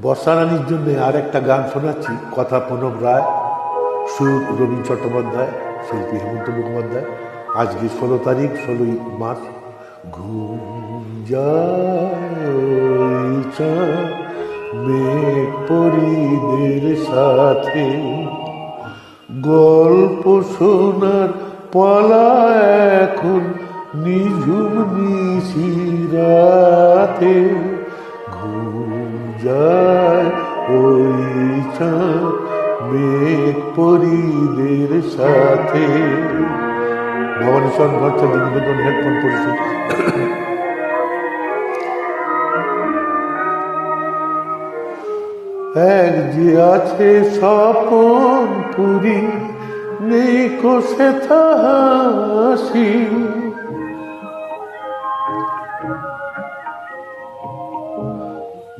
বর্ষারানীর জন্য আর একটা গান শোনাচ্ছি, কথা প্রণব রায়, সুর রবীন চট্টোপাধ্যায়, শিল্পী হেমন্ত মুখোপাধ্যায়। আজকে 16 তারিখ, 16ই মার্চ। ঘুম যায় মেঘ পরিদের সাথে, গল্প শোনার পালা এখন নিঝুম নিশিরাতে। ঘুম যায় ওই চাঁদ মেঘ পরিদের সাথে। ভবানীশ্বর ভট্টাচার্য নিবেদন, হেডফোন পড়েছে। এক যে আছে স্বপন পুরী, নেই কোষে হাসি,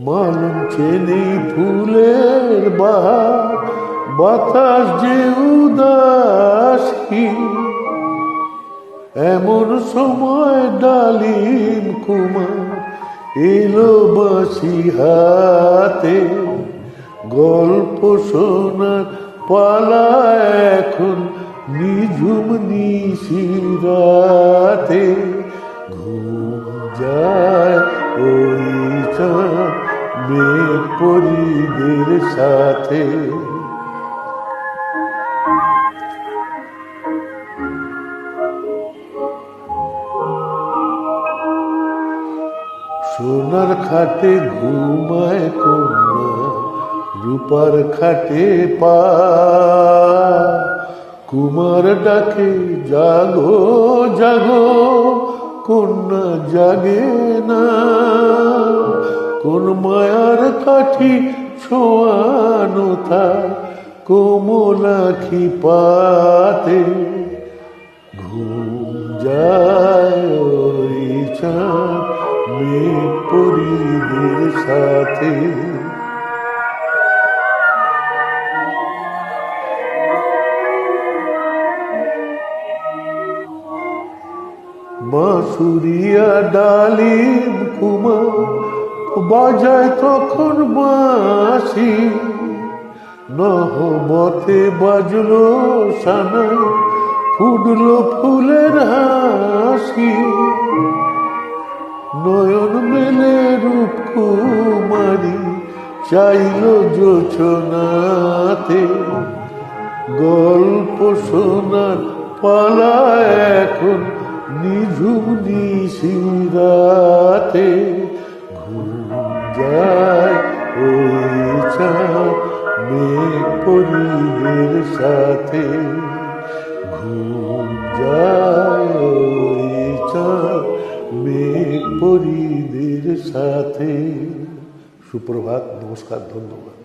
মালুম চেনে ফুলের বাহার, বাতাস যে উদাসী। এমন সময় ডালিম কুমার এলো বাঁশি হাতে, গল্প শোনার পালা এখন নিঝুম নিশিরাতে। ঘুম যায় ওই চাঁদ মেঘ পরিদের সাথে। সোনার খাটে ঘুমায় কন্যা, রূপার খাটে পা, কুমার ডাকে জাগো জাগো, কন্যা জাগে না। কোন মায়ার কাঠি ছোঁয়ানো তার কোমল আখি পাতে। ঘুম যায় ওই চাঁদ মেঘ পরিদের সাথে। বাঁশুরিয়া ডালিম কুমার বাজায় তখন বাঁশি, নহবতে বাজলো সানা, ফুটলো ফুলের হাসি। নয়ন মেলে রূপ কুমারী চাইল জোছনাতে, গল্প শোনার পালা এখন নিঝুম নিশিরাতে। ঘুম যায় ওই চাঁদ মেঘ পরিদের সাথে। ঘুম যায় ওই চাঁদ মেঘ পরিদের সাথে। সুপ্রভাত, নমস্কার, ধন্যবাদ।